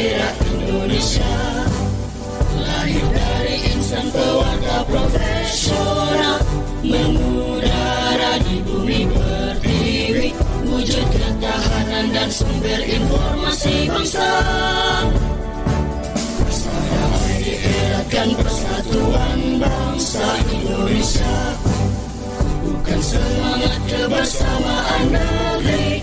daerah Indonesia, lahir dari insan pewarta profesional, mengudara di bumi pertiwi, wujud ketahanan dan sumber informasi bangsa. Persada ID eratkan persatuan bangsa Indonesia, bukan semangat kebersamaan negeri,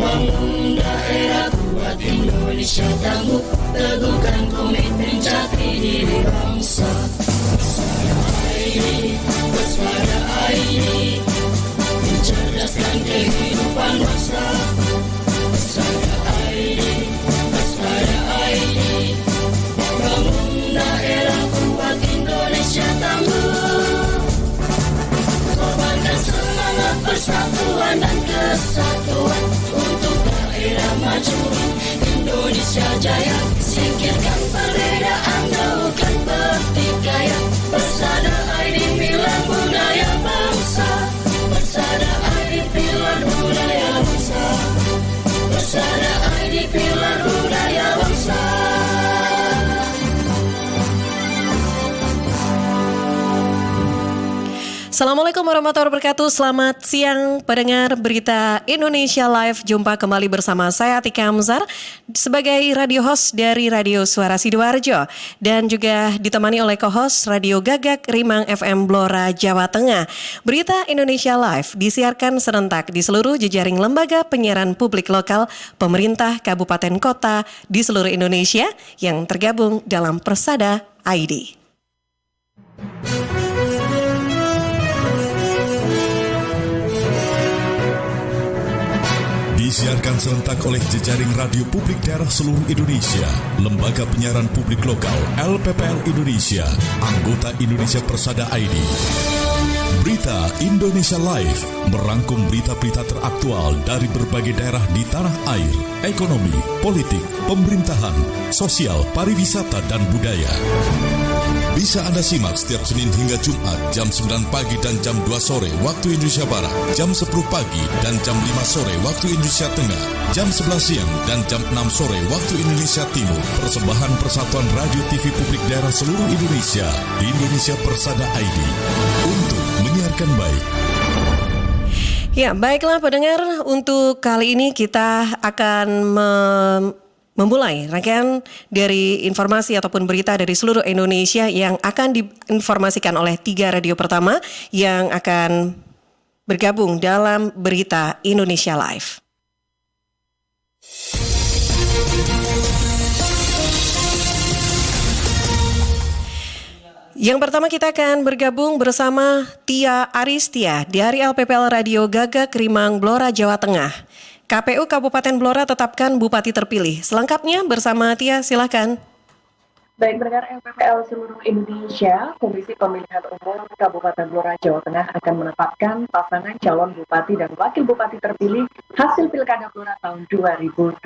bangun daerah kuat Indonesia tangguh, teguhkan komitmen jati diri bangsa. Persada ID, mencerdaskan kehidupan bangsa. Persada ID, bangun daerah kuat Indonesia tangguh, korbankan semangat persatuan dan kesatuan untuk daerah maju Indonesia jaya, singkirkan perbedaan, jauhkan pertikaian. Persada ID pilar budaya bangsa, Persada ID pilar budaya bangsa, Persada ID pilar budaya bangsa. Assalamualaikum warahmatullahi wabarakatuh. Selamat siang pendengar berita Indonesia Live. Jumpa kembali bersama saya Atika Hamzar sebagai radio host dari Radio Suara Sidoarjo dan juga ditemani oleh co-host Radio Gagak Rimang FM Blora Jawa Tengah. Berita Indonesia Live disiarkan serentak di seluruh jejaring lembaga penyiaran publik lokal, pemerintah, kabupaten, kota di seluruh Indonesia yang tergabung dalam Persada ID. Disiarkan serentak oleh jejaring radio publik daerah seluruh Indonesia, lembaga penyiaran publik lokal, LPPL Indonesia, anggota Indonesia Persada ID. Berita Indonesia Live merangkum berita-berita teraktual dari berbagai daerah di tanah air, ekonomi, politik, pemerintahan, sosial, pariwisata, dan budaya. Bisa Anda simak setiap Senin hingga Jumat jam 9 pagi dan jam 2 sore waktu Indonesia Barat, jam 10 pagi dan jam 5 sore waktu Indonesia Tengah, jam 11 siang dan jam 6 sore waktu Indonesia Timur. Persembahan Persatuan Radio TV Publik Daerah seluruh Indonesia, Indonesia Persada ID, untuk menyiarkan baik. Ya, baiklah pendengar, untuk kali ini kita akan memulai rangkaian dari informasi ataupun berita dari seluruh Indonesia yang akan diinformasikan oleh 3 radio pertama yang akan bergabung dalam berita Indonesia Live. Yang pertama kita akan bergabung bersama Tia Aristia dari LPPL Radio Gagak Rimang Blora Jawa Tengah. KPU Kabupaten Blora tetapkan bupati terpilih. Selengkapnya bersama Tia, silakan. Baik, pendengar LPPL seluruh Indonesia, Komisi Pemilihan Umum Kabupaten Blora Jawa Tengah akan menetapkan pasangan calon bupati dan wakil bupati terpilih hasil Pilkada Blora tahun 2020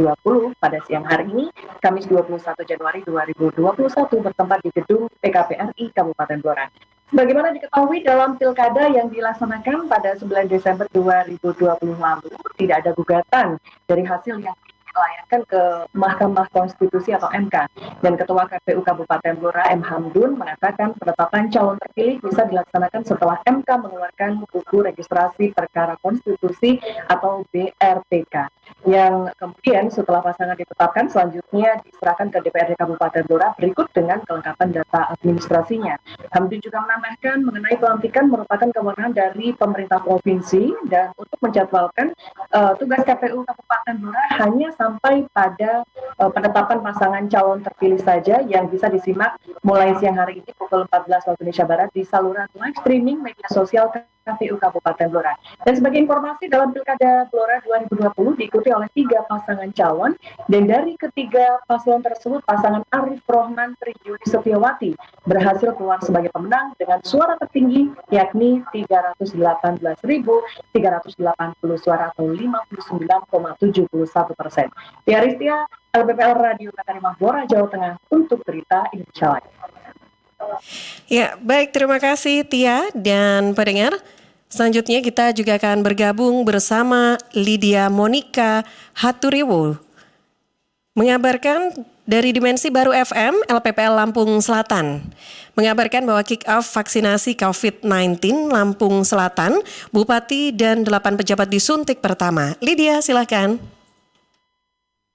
pada siang hari ini, Kamis 21 Januari 2021 bertempat di gedung PKPRI Kabupaten Blora. Sebagaimana diketahui dalam pilkada yang dilaksanakan pada 9 Desember 2020 lalu, tidak ada gugatan dari hasil yang dilayangkan ke Mahkamah Konstitusi atau MK. Dan Ketua KPU Kabupaten Blora M. Hamdun mengatakan penetapan calon terpilih bisa dilaksanakan setelah MK mengeluarkan buku registrasi perkara konstitusi atau BRPK. Yang kemudian setelah pasangan ditetapkan selanjutnya diserahkan ke DPRD Kabupaten Blora berikut dengan kelengkapan data administrasinya. Hamdun juga menambahkan mengenai pelantikan merupakan kewenangan dari pemerintah provinsi dan untuk menjadwalkan tugas KPU Kabupaten Blora hanya sampai pada penetapan pasangan calon terpilih saja yang bisa disimak mulai siang hari ini pukul 14 waktu Indonesia Barat di saluran live streaming media sosial KPU Kabupaten Blora. Dan sebagai informasi, dalam Pilkada Blora 2020 diikuti oleh 3 pasangan calon, dan dari ketiga paslon tersebut, pasangan Arif Rohman Triyudi Setiawati berhasil keluar sebagai pemenang dengan suara tertinggi, yakni 318.380 suara atau 59,71%. Tia Aristia, LPPL Radio Rimang Blora Jawa Tengah untuk berita Indonesia Live. Ya, baik, terima kasih Tia dan pendengar. Selanjutnya kita juga akan bergabung bersama Lydia Monica Haturiwo Mengabarkan dari Dimensi Baru FM, LPPL Lampung Selatan mengabarkan bahwa kick-off vaksinasi COVID-19 Lampung Selatan, Bupati dan 8 pejabat disuntik pertama. Lydia, silakan.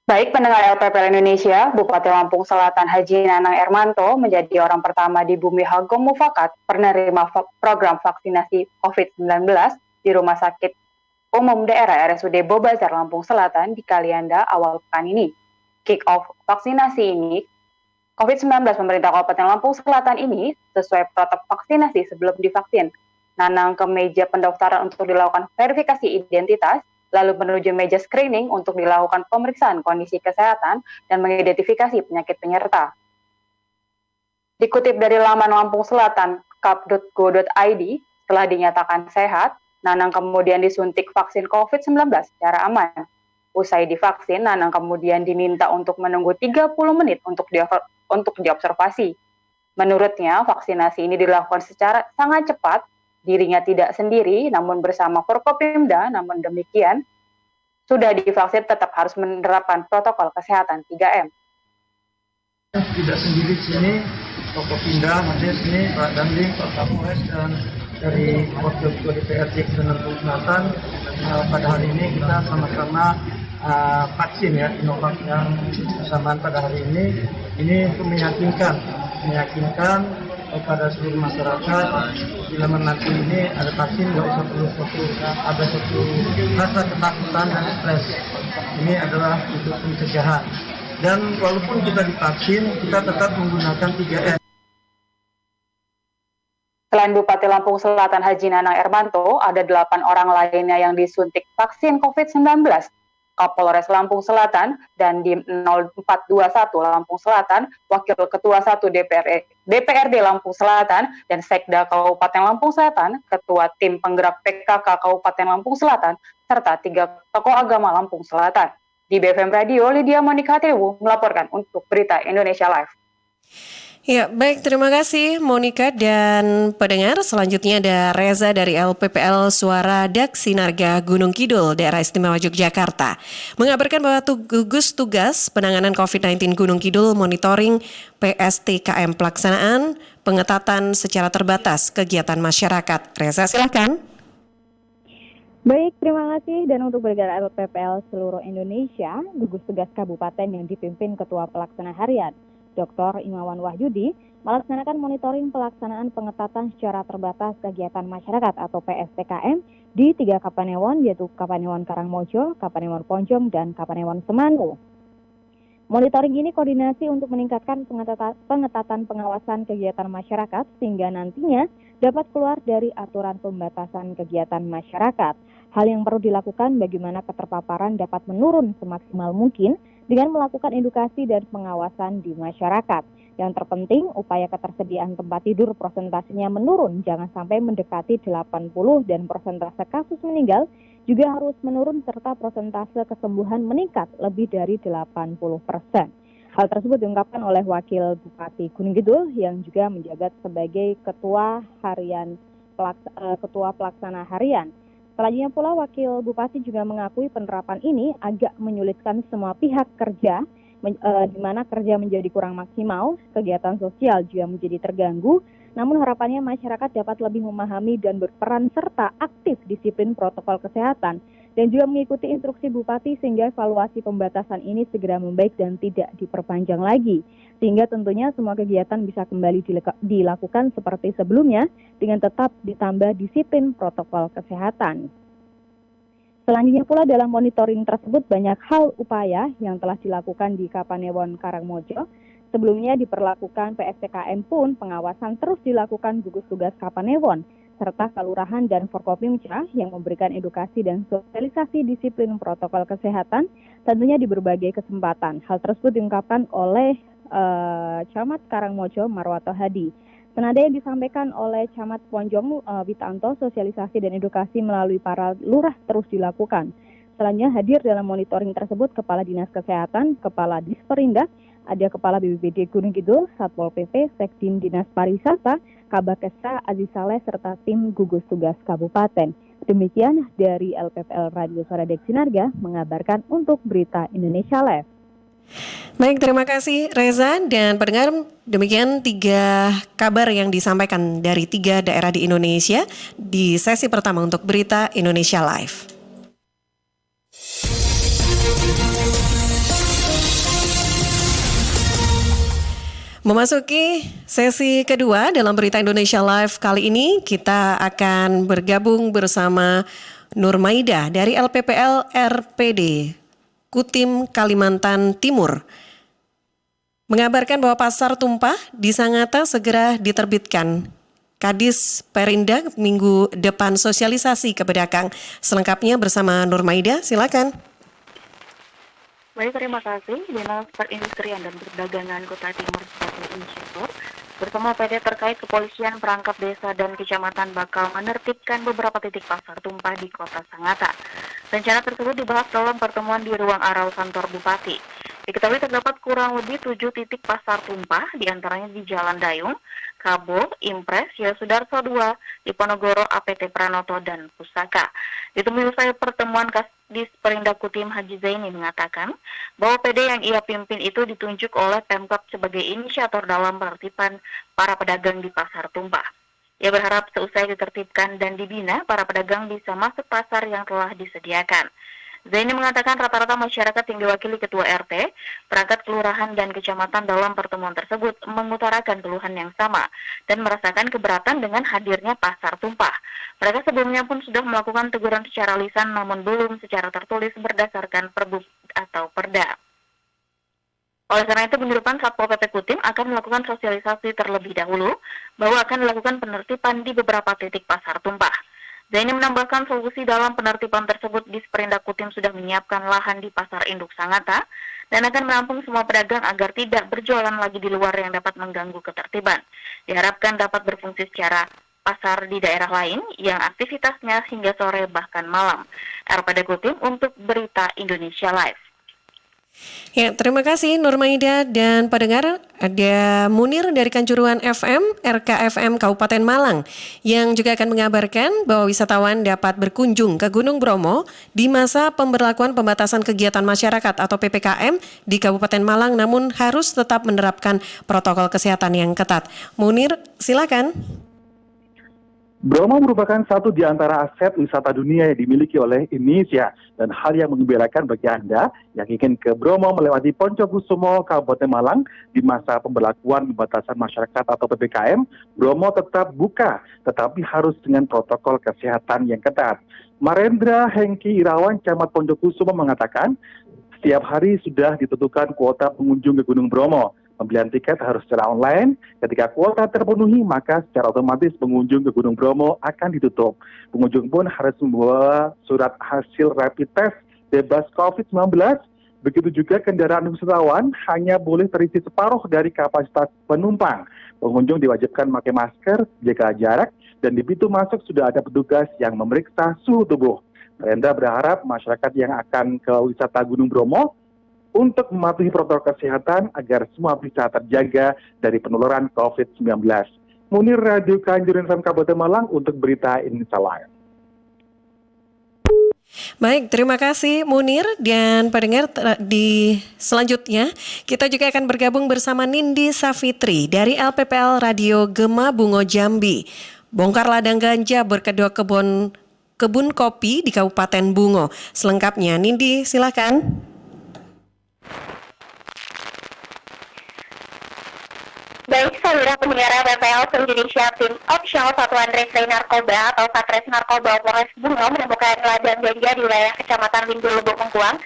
Baik pendengar LPPL Indonesia, Bupati Lampung Selatan Haji Nanang Ermanto menjadi orang pertama di Bumi Hagom Mufakat penerima program vaksinasi COVID-19 di Rumah Sakit Umum Daerah RSUD Bobazar Lampung Selatan di Kalianda awal pekan ini. Kick-off vaksinasi ini, COVID-19 pemerintah Kabupaten Lampung Selatan ini sesuai protokol vaksinasi sebelum divaksin. Nanang ke meja pendaftaran untuk dilakukan verifikasi identitas, lalu menuju meja screening untuk dilakukan pemeriksaan kondisi kesehatan dan mengidentifikasi penyakit penyerta. Dikutip dari laman Lampung Selatan, kap.go.id, setelah dinyatakan sehat, Nanang kemudian disuntik vaksin COVID-19 secara aman. Usai divaksin, Nanang kemudian diminta untuk menunggu 30 menit untuk diobservasi. Menurutnya, vaksinasi ini dilakukan secara sangat cepat, dirinya tidak sendiri, namun bersama Forkopimda, namun demikian, sudah divaksin tetap harus menerapkan protokol kesehatan 3M. Tidak sendiri di sini, Forkopimda hadir sini, Pak Dandim, Pak Kapolres, dan dari Wakil Ketua DPRD Lampung Selatan. Pada hari ini kita sama-sama vaksin ya, Sinovac yang bersamaan pada hari ini untuk meyakinkan kepada seluruh masyarakat bila nanti ini ada vaksin nggak usah perlu ada satu rasa ketakutan dan stres. Ini adalah untuk pencegahan. Dan walaupun kita divaksin, kita tetap menggunakan 3M. Selain Bupati Lampung Selatan Haji Nanang Ermanto, ada 8 orang lainnya yang disuntik vaksin COVID-19. Kapolres Lampung Selatan dan di 0421 Lampung Selatan, Wakil Ketua 1 DPRD Lampung Selatan, dan Sekda Kabupaten Lampung Selatan, Ketua Tim Penggerak PKK Kabupaten Lampung Selatan, serta 3 tokoh agama Lampung Selatan. Di BFM Radio, Lydia Monika Triwu melaporkan untuk Berita Indonesia Live. Ya, baik, terima kasih Monika dan pendengar. Selanjutnya ada Reza dari LPPL Suara Dak Sinarga Gunung Kidul, Daerah Istimewa Yogyakarta, mengabarkan bahwa gugus tugas penanganan COVID-19 Gunung Kidul monitoring PSTKM pelaksanaan pengetatan secara terbatas kegiatan masyarakat. Reza, silakan. Baik, terima kasih. Dan untuk bergerak LPPL seluruh Indonesia, gugus tugas kabupaten yang dipimpin Ketua Pelaksana Harian Dr. Imawan Wahyudi melaksanakan monitoring pelaksanaan pengetatan secara terbatas kegiatan masyarakat atau PSTKM di 3 Kapanewon, yaitu Kapanewon Karangmojo, Kapanewon Ponjong, dan Kapanewon Semanu. Monitoring ini koordinasi untuk meningkatkan pengetatan pengawasan kegiatan masyarakat sehingga nantinya dapat keluar dari aturan pembatasan kegiatan masyarakat. Hal yang perlu dilakukan bagaimana keterpaparan dapat menurun semaksimal mungkin dengan melakukan edukasi dan pengawasan di masyarakat. Yang terpenting, upaya ketersediaan tempat tidur persentasenya menurun, jangan sampai mendekati 80 dan persentase kasus meninggal juga harus menurun serta persentase kesembuhan meningkat lebih dari 80%. Hal tersebut diungkapkan oleh Wakil Bupati Gunung Kidul yang juga menjabat sebagai Ketua Pelaksana Harian. Selanjutnya pula Wakil Bupati juga mengakui penerapan ini agak menyulitkan semua pihak kerja, di mana kerja menjadi kurang maksimal, kegiatan sosial juga menjadi terganggu, namun harapannya masyarakat dapat lebih memahami dan berperan serta aktif disiplin protokol kesehatan dan juga mengikuti instruksi Bupati sehingga evaluasi pembatasan ini segera membaik dan tidak diperpanjang lagi. Sehingga tentunya semua kegiatan bisa kembali dilakukan seperti sebelumnya dengan tetap ditambah disiplin protokol kesehatan. Selanjutnya pula dalam monitoring tersebut banyak hal upaya yang telah dilakukan di Kapanewon Karangmojo. Sebelumnya diperlakukan PSTKM pun pengawasan terus dilakukan gugus tugas Kapanewon serta Kelurahan dan Forkopimda yang memberikan edukasi dan sosialisasi disiplin protokol kesehatan tentunya di berbagai kesempatan. Hal tersebut diungkapkan oleh Camat Karangmojo Marwato Hadi. Senada yang disampaikan oleh Camat Ponjong Witanto, sosialisasi dan edukasi melalui para lurah terus dilakukan. Selanjutnya hadir dalam monitoring tersebut Kepala Dinas Kesehatan, Kepala Disperindak, ada Kepala BPBD Gunung Kidul, Satpol PP, Sekdim Dinas Pariwisata, Kabakesra, Aziz Saleh, serta tim gugus tugas kabupaten. Demikian dari LPPL Radio Suara Dak Sinarga mengabarkan untuk Berita Indonesia Live. Baik, terima kasih Reza dan pendengar. Demikian 3 kabar yang disampaikan dari 3 daerah di Indonesia di sesi pertama untuk Berita Indonesia Live. Memasuki sesi kedua dalam Berita Indonesia Live kali ini, kita akan bergabung bersama Nur Maida dari LPPL RPD Kutim Kalimantan Timur. Mengabarkan bahwa pasar tumpah di Sangatta segera diterbitkan. Kadis Perinda minggu depan sosialisasi ke pedagang. Selengkapnya bersama Nur Maida, silakan. Baik, terima kasih. Dinas Perindustrian dan Perdagangan Kota Timur sebagai inisiator bersama PD terkait kepolisian perangkap desa dan kecamatan bakal menertibkan beberapa titik pasar tumpah di Kota Sangatta. Rencana tersebut dibahas dalam pertemuan di ruang aral kantor Bupati. Diketahui terdapat kurang lebih 7 titik pasar tumpah, diantaranya di Jalan Dayung, Kabo, Impres, Yosudarso 2, Diponegoro, APT Pranoto, dan Pusaka. Ditemui usai pertemuan Kadis Perindak Kutim Haji Zaini mengatakan bahwa PD yang ia pimpin itu ditunjuk oleh Pemkab sebagai inisiator dalam penertiban para pedagang di pasar tumpah. Ia berharap seusai ditertibkan dan dibina, para pedagang bisa masuk pasar yang telah disediakan. Zaini mengatakan rata-rata masyarakat yang diwakili Ketua RT, perangkat kelurahan dan kecamatan dalam pertemuan tersebut mengutarakan keluhan yang sama dan merasakan keberatan dengan hadirnya pasar tumpah. Mereka sebelumnya pun sudah melakukan teguran secara lisan namun belum secara tertulis berdasarkan perbuk atau perda. Oleh karena itu, minggu depan Satpol PP Kutim akan melakukan sosialisasi terlebih dahulu bahwa akan dilakukan penertiban di beberapa titik pasar tumpah. Zaini menambahkan solusi dalam penertiban tersebut di Perindak Kutim sudah menyiapkan lahan di Pasar Induk Sangatta dan akan menampung semua pedagang agar tidak berjualan lagi di luar yang dapat mengganggu ketertiban. Diharapkan dapat berfungsi secara pasar di daerah lain yang aktivitasnya hingga sore bahkan malam. RPD Kutim untuk Berita Indonesia Live. Ya, terima kasih Nur Maida dan pendengar. Ada Munir dari Kanjuruhan FM, RKFM Kabupaten Malang yang juga akan mengabarkan bahwa wisatawan dapat berkunjung ke Gunung Bromo di masa pemberlakuan pembatasan kegiatan masyarakat atau PPKM di Kabupaten Malang, namun harus tetap menerapkan protokol kesehatan yang ketat. Munir, silakan. Bromo merupakan satu di antara aset wisata dunia yang dimiliki oleh Indonesia dan hal yang menggembirakan bagi Anda yang ingin ke Bromo melewati Poncokusumo, Kabupaten Malang di masa pemberlakuan pembatasan masyarakat atau PPKM, Bromo tetap buka, tetapi harus dengan protokol kesehatan yang ketat. Marendra Hengki Irawan, Camat Poncokusumo mengatakan, setiap hari sudah ditentukan kuota pengunjung ke Gunung Bromo. Pembelian tiket harus secara online. Ketika kuota terpenuhi, maka secara otomatis pengunjung ke Gunung Bromo akan ditutup. Pengunjung pun harus membawa surat hasil rapid test bebas COVID-19. Begitu juga kendaraan wisatawan hanya boleh terisi separuh dari kapasitas penumpang. Pengunjung diwajibkan memakai masker, jaga jarak, dan di pintu masuk sudah ada petugas yang memeriksa suhu tubuh. Rendra berharap masyarakat yang akan ke wisata Gunung Bromo untuk mematuhi protokol kesehatan agar semua bisa terjaga dari penularan COVID-19. Munir, Radio Kanjuruhan FM Kabupaten Malang untuk Berita Indonesia Live. Baik, terima kasih Munir dan pendengar. Di selanjutnya kita juga akan bergabung bersama Nindi Safitri dari LPPL Radio Gema Bungo Jambi. Bongkar ladang ganja berkedok kebun kopi di Kabupaten Bungo. Selengkapnya Nindi, silakan. Baik, saudara pendengar PPL Indonesia, tim Opsional Satuan Reserse Narkoba atau Satres Narkoba Polres Bungo menemukan ladang ganja di wilayah Kecamatan Lindu Lubuk Lengkuang,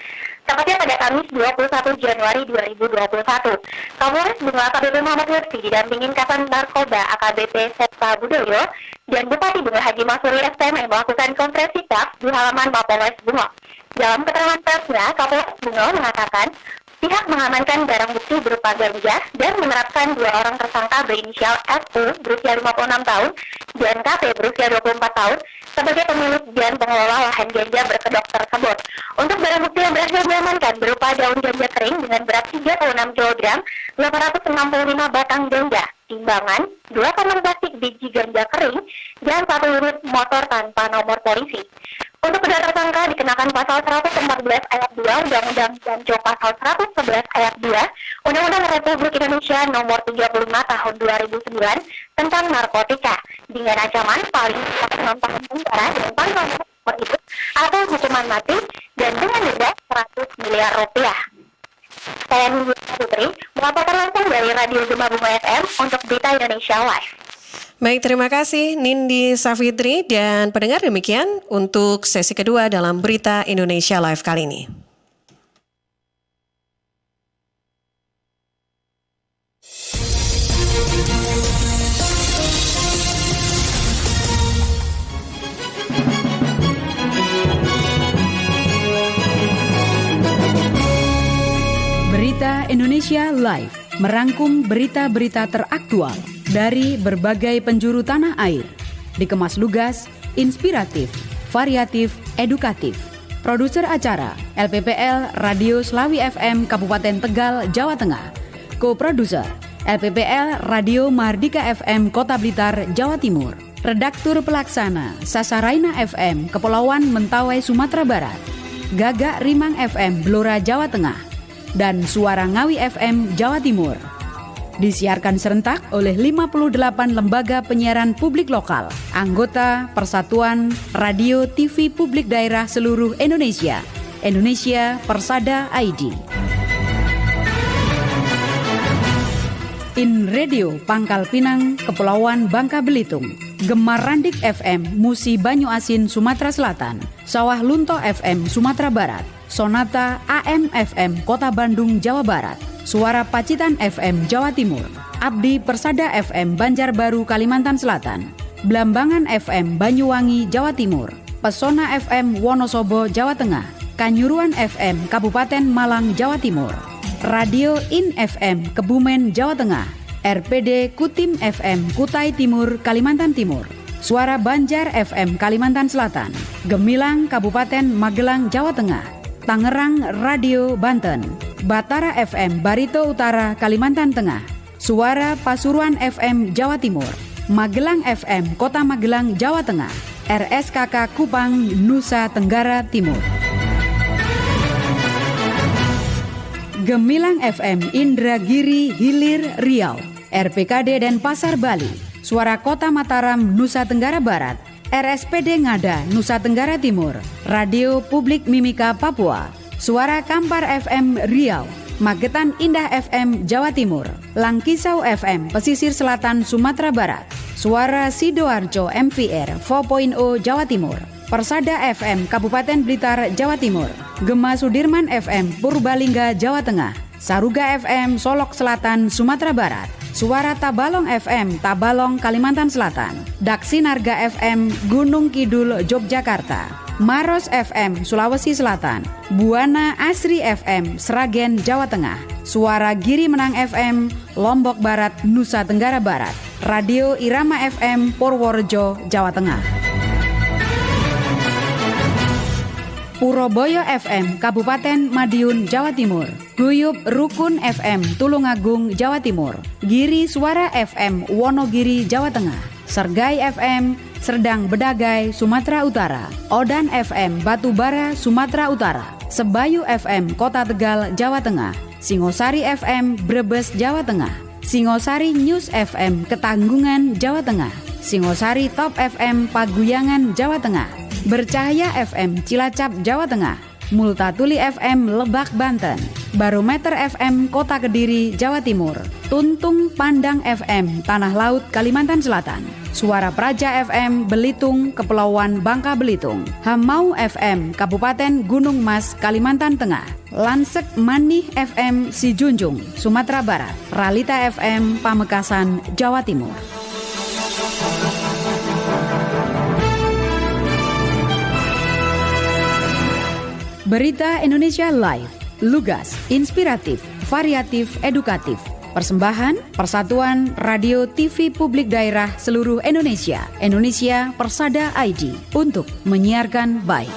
tepatnya pada Kamis 21 Januari 2021. Kapolres Bungo AKBP Muhammad Lutfi didampingin Kasat Narkoba AKBP Septa Budoyo dan Bupati Bungo Haji Masuri STM melakukan konferensi pers di halaman Mapolres Bungo. Dalam keterangan persnya, Kapolres Bungo mengatakan pihak mengamankan barang bukti berupa ganja dan menerapkan 2 orang tersangka berinisial SU berusia 56 tahun dan KP berusia 24 tahun sebagai pemilik dan pengelola lahan ganja berkedok tersebut. Untuk barang bukti yang berhasil diamankan berupa daun ganja kering dengan berat 36 kg, 865 batang ganja, timbangan, 2 kantong plastik biji ganja kering, dan 1 unit motor tanpa nomor polisi. Untuk kedua tersangka dikenakan pasal 114 ayat 2 Undang-Undang Janjo pasal 111 ayat 2 Undang-Undang Republik Indonesia nomor 35 tahun 2009 tentang narkotika dengan ancaman paling 6 tahun penjara dan pasal nomor itu atau hukuman mati dan dengan denda 100 miliar rupiah. Saya Nindya Putri melaporkan langsung dari Radio Gema Bunga FM untuk Berita Indonesia Live. Baik, terima kasih Nindi Safitri dan pendengar, demikian untuk sesi kedua dalam Berita Indonesia Live kali ini. Berita Indonesia Live merangkum berita-berita teraktual dari berbagai penjuru tanah air, dikemas lugas, inspiratif, variatif, edukatif. Produser acara LPPL Radio Slawi FM Kabupaten Tegal, Jawa Tengah. Co-produser LPPL Radio Mardika FM Kota Blitar, Jawa Timur. Redaktur pelaksana Sasaraina FM Kepulauan Mentawai, Sumatera Barat. Gagak Rimang FM Blora, Jawa Tengah. Dan Suara Ngawi FM Jawa Timur. Disiarkan serentak oleh 58 lembaga penyiaran publik lokal, anggota Persatuan Radio TV Publik Daerah seluruh Indonesia, Indonesia Persada ID. In Radio Pangkal Pinang, Kepulauan Bangka Belitung. Gemar Randik FM Musi Banyu Asin, Sumatera Selatan. Sawah Lunto FM Sumatera Barat. Sonata AM FM Kota Bandung, Jawa Barat. Suara Pacitan FM Jawa Timur. Abdi Persada FM Banjarbaru, Kalimantan Selatan. Blambangan FM Banyuwangi, Jawa Timur. Pesona FM Wonosobo, Jawa Tengah. Kanyuruan FM Kabupaten Malang, Jawa Timur. Radio In FM Kebumen, Jawa Tengah. RPD Kutim FM Kutai Timur, Kalimantan Timur. Suara Banjar FM Kalimantan Selatan. Gemilang Kabupaten Magelang, Jawa Tengah. Tangerang Radio Banten. Batara FM Barito Utara, Kalimantan Tengah. Suara Pasuruan FM Jawa Timur. Magelang FM Kota Magelang, Jawa Tengah. RSKK Kupang, Nusa Tenggara Timur. Gemilang FM Indragiri Hilir Riau. RPKD Denpasar Bali. Suara Kota Mataram, Nusa Tenggara Barat. RSPD Ngada, Nusa Tenggara Timur. Radio Publik Mimika Papua. Suara Kampar FM Riau. Magetan Indah FM Jawa Timur. Langkisau FM Pesisir Selatan Sumatera Barat. Suara Sidoarjo MVR 4.0 Jawa Timur. Persada FM Kabupaten Blitar, Jawa Timur. Gema Sudirman FM Purbalingga, Jawa Tengah. Saruga FM Solok Selatan Sumatera Barat. Suara Tabalong FM Tabalong, Kalimantan Selatan. Daksinarga FM Gunung Kidul, Yogyakarta. Maros FM Sulawesi Selatan. Buana Asri FM Sragen, Jawa Tengah. Suara Giri Menang FM Lombok Barat, Nusa Tenggara Barat. Radio Irama FM Purworejo, Jawa Tengah. Puroboyo FM Kabupaten Madiun, Jawa Timur. Guyub Rukun FM Tulungagung, Jawa Timur. Giri Suara FM Wonogiri, Jawa Tengah. Sergai FM Serdang Bedagai, Sumatera Utara. Odan FM Batubara, Sumatera Utara. Sebayu FM Kota Tegal, Jawa Tengah. Singosari FM Brebes, Jawa Tengah. Singosari News FM Ketanggungan, Jawa Tengah. Singosari Top FM Paguyangan, Jawa Tengah. Bercahaya FM Cilacap, Jawa Tengah. Multatuli FM Lebak, Banten. Barometer FM Kota Kediri, Jawa Timur. Tuntung Pandang FM Tanah Laut, Kalimantan Selatan. Suara Praja FM Belitung, Kepulauan Bangka Belitung. Hamau FM Kabupaten Gunung Mas, Kalimantan Tengah. Lansek Manih FM Sijunjung, Sumatera Barat. Ralita FM Pamekasan, Jawa Timur. Berita Indonesia Live, lugas, inspiratif, variatif, edukatif. Persembahan Persatuan Radio TV Publik Daerah seluruh Indonesia, Indonesia Persada ID, untuk menyiarkan baik.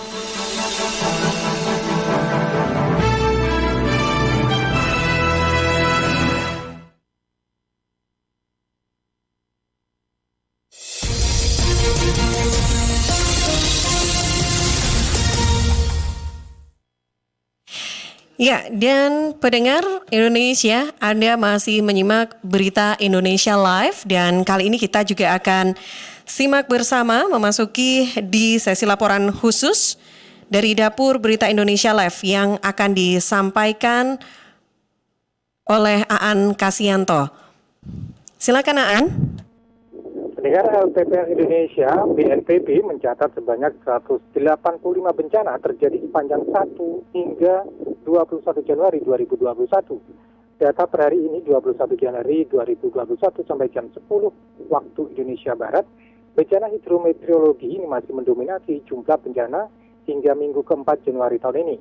Ya, dan pendengar Indonesia, Anda masih menyimak berita Indonesia Live dan kali ini kita juga akan simak bersama memasuki di sesi laporan khusus dari Dapur Berita Indonesia Live yang akan disampaikan oleh Aan Kasianto. Silakan Aan. Pendengar LPPL Indonesia, BNPB mencatat sebanyak 185 bencana terjadi sepanjang 1 hingga 21 Januari 2021. Data per hari ini 21 Januari 2021 sampai jam 10 waktu Indonesia Barat, bencana hidrometeorologi ini masih mendominasi jumlah bencana hingga minggu keempat Januari tahun ini.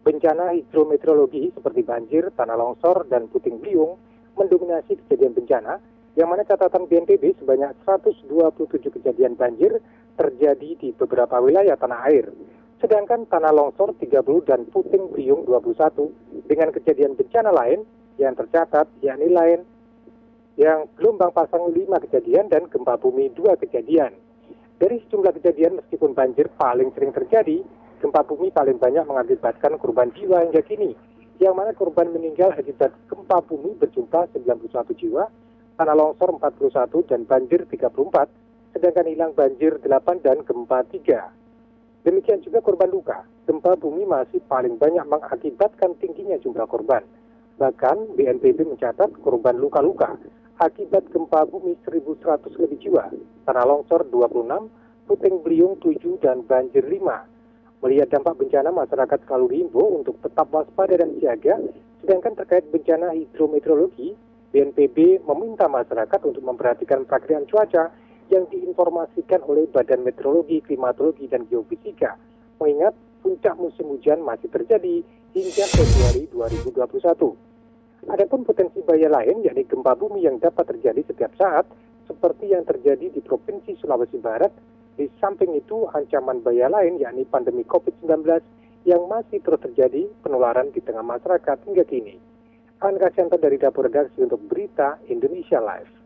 Bencana hidrometeorologi seperti banjir, tanah longsor, dan puting beliung mendominasi kejadian bencana, yang mana catatan BNPB sebanyak 127 kejadian banjir terjadi di beberapa wilayah tanah air. Sedangkan tanah longsor 30 dan puting beliung 21 dengan kejadian bencana lain yang tercatat yakni lain yang gelombang pasang 5 kejadian dan gempa bumi 2 kejadian. Dari sejumlah kejadian meskipun banjir paling sering terjadi, gempa bumi paling banyak mengakibatkan korban jiwa hingga kini, yang mana korban meninggal akibat gempa bumi berjumlah 91 jiwa, tanah longsor 41 dan banjir 34, sedangkan hilang banjir 8 dan gempa 3. Demikian juga korban luka, gempa bumi masih paling banyak mengakibatkan tingginya jumlah korban. Bahkan BNPB mencatat korban luka-luka akibat gempa bumi 1.100 lebih jiwa, tanah longsor 26, puting beliung 7 dan banjir 5. Melihat dampak bencana, masyarakat selalu diimbau untuk tetap waspada dan siaga, sedangkan terkait bencana hidrometeorologi, BNPB meminta masyarakat untuk memperhatikan perakiraan cuaca yang diinformasikan oleh Badan Meteorologi, Klimatologi, dan Geofisika, mengingat puncak musim hujan masih terjadi hingga Februari 2021. Adapun potensi bahaya lain, yakni gempa bumi yang dapat terjadi setiap saat, seperti yang terjadi di Provinsi Sulawesi Barat. Di samping itu, ancaman bahaya lain, yakni pandemi COVID-19 yang masih terus terjadi penularan di tengah masyarakat hingga kini. Aan Kasianto dari Dapur Redaksi untuk Berita Indonesia Live.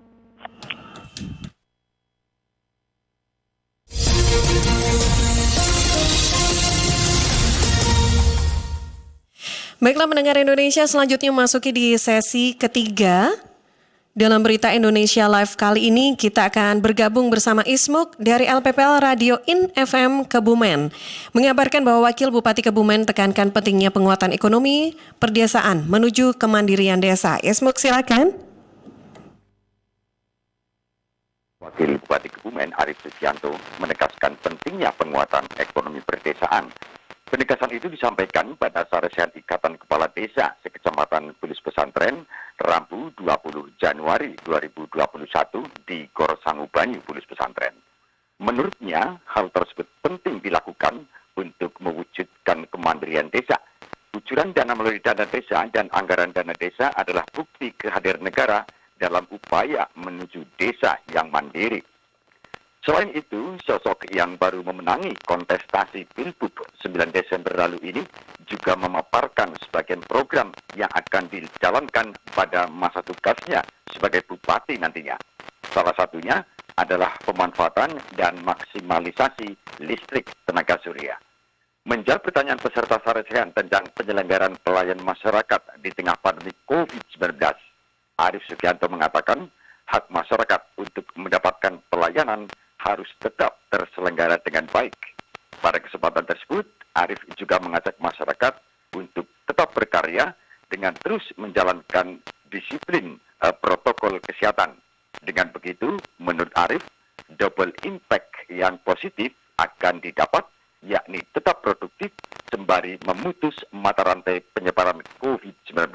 Baiklah mendengar Indonesia, selanjutnya masuki di sesi ketiga. Dalam Berita Indonesia Live kali ini kita akan bergabung bersama Ismuk dari LPPL Radio In FM Kebumen. Mengabarkan bahwa Wakil Bupati Kebumen tekankan pentingnya penguatan ekonomi perdesaan menuju kemandirian desa. Ismuk silakan. Wakil Bupati Kebumen Arif Sugianto menegaskan pentingnya penguatan ekonomi perdesaan. Penegasan itu disampaikan pada Saresehan Ikatan Kepala Desa Sekecamatan Bulus Pesantren Rabu 20 Januari 2021 di Gorsangu Banyu Bulus Pesantren. Menurutnya, hal tersebut penting dilakukan untuk mewujudkan kemandirian desa. Kucuran dana melalui dana desa dan anggaran dana desa adalah bukti kehadiran negara dalam upaya menuju desa yang mandiri. Selain itu, sosok yang baru memenangi kontestasi Pilgub 9 Desember lalu ini juga memaparkan sebagian program yang akan dijalankan pada masa tugasnya sebagai bupati nantinya. Salah satunya adalah pemanfaatan dan maksimalisasi listrik tenaga surya. Menjawab pertanyaan peserta Saresehan tentang penyelenggaraan pelayanan masyarakat di tengah pandemi COVID-19, Arif Sugianto mengatakan hak masyarakat untuk mendapatkan pelayanan harus tetap terselenggara dengan baik. Pada kesempatan tersebut, Arif juga mengajak masyarakat untuk tetap berkarya dengan terus menjalankan disiplin protokol kesehatan. Dengan begitu, menurut Arif, double impact yang positif akan didapat, yakni tetap produktif sembari memutus mata rantai penyebaran COVID-19.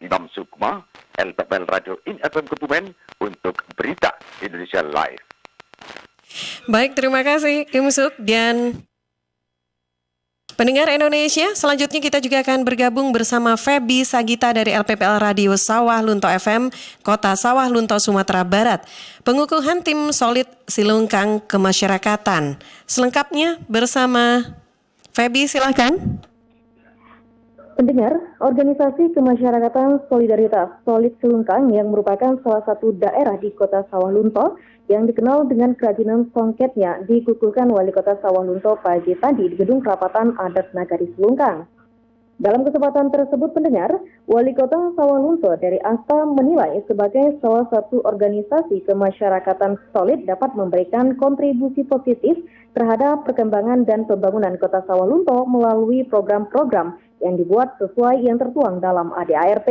Imam Sukma, LPPL Radio In FM Kebumen untuk Berita Indonesia Live. Baik, terima kasih Imsuk dan pendengar Indonesia. Selanjutnya kita juga akan bergabung bersama Feby Sagita dari LPPL Radio Sawah Lunto FM, Kota Sawah Lunto, Sumatera Barat. Pengukuhan tim solid Silungkang Kemasyarakatan. Selengkapnya bersama Feby, silakan. Pendengar, organisasi kemasyarakatan solidaritas Solid Silungkang yang merupakan salah satu daerah di Kota Sawah Lunto yang dikenal dengan kerajinan songketnya dikukuhkan Wali Kota Sawah Lunto pagi tadi di Gedung Kerapatan Adat Nagari Silungkang. Dalam kesempatan tersebut pendengar, Wali Kota Sawalunto dari ASTA menilai sebagai salah satu organisasi kemasyarakatan solid dapat memberikan kontribusi positif terhadap perkembangan dan pembangunan Kota Sawalunto melalui program-program yang dibuat sesuai yang tertuang dalam ADART.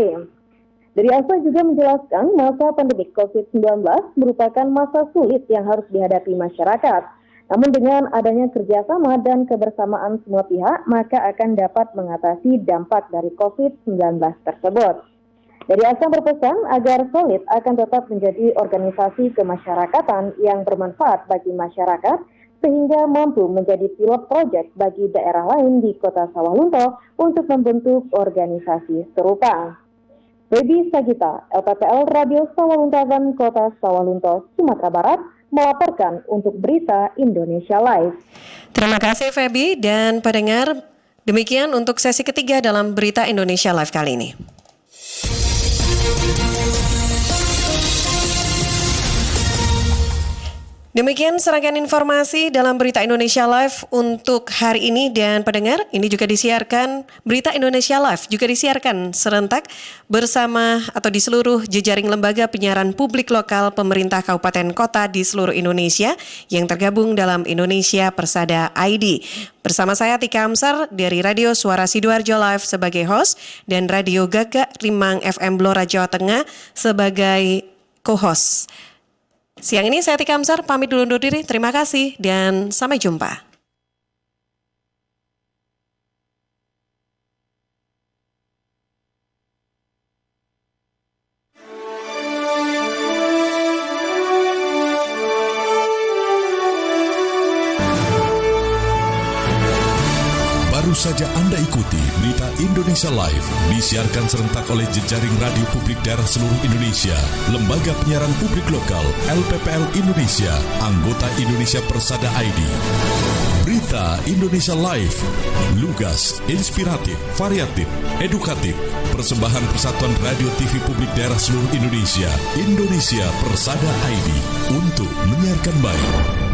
Dari ASTA juga menjelaskan masa pandemi COVID-19 merupakan masa sulit yang harus dihadapi masyarakat. Namun dengan adanya kerjasama dan kebersamaan semua pihak, maka akan dapat mengatasi dampak dari COVID-19 tersebut. Dari ASTA berpesan agar Solid akan tetap menjadi organisasi kemasyarakatan yang bermanfaat bagi masyarakat, sehingga mampu menjadi pilot proyek bagi daerah lain di Kota Sawalunto untuk membentuk organisasi serupa. Baby Sagita, LPPL Radio Sawalunto dan Kota Sawalunto, Sumatera Barat, melaporkan untuk Berita Indonesia Live. Terima kasih Feby dan pendengar. Demikian untuk sesi ketiga dalam Berita Indonesia Live kali ini. Demikian serangkaian informasi dalam Berita Indonesia Live untuk hari ini dan pendengar, ini juga disiarkan, Berita Indonesia Live juga disiarkan serentak bersama atau di seluruh jejaring lembaga penyiaran publik lokal pemerintah kabupaten kota di seluruh Indonesia yang tergabung dalam Indonesia Persada ID. Bersama saya Tika Amsar dari Radio Suara Sidoarjo Live sebagai host dan Radio Gagak Rimang FM Blora Jawa Tengah sebagai co-host. Siang ini saya Tika Amsar pamit dulu undur diri. Terima kasih dan sampai jumpa. Baru saja Anda ikuti Berita Indonesia Live disiarkan serentak oleh jejaring radio publik daerah seluruh Indonesia, Lembaga Penyiaran Publik Lokal LPPL Indonesia, anggota Indonesia Persada ID. Berita Indonesia Live, lugas, inspiratif, variatif, edukatif, persembahan Persatuan Radio TV Publik Daerah seluruh Indonesia, Indonesia Persada ID, untuk menyiarkan baik.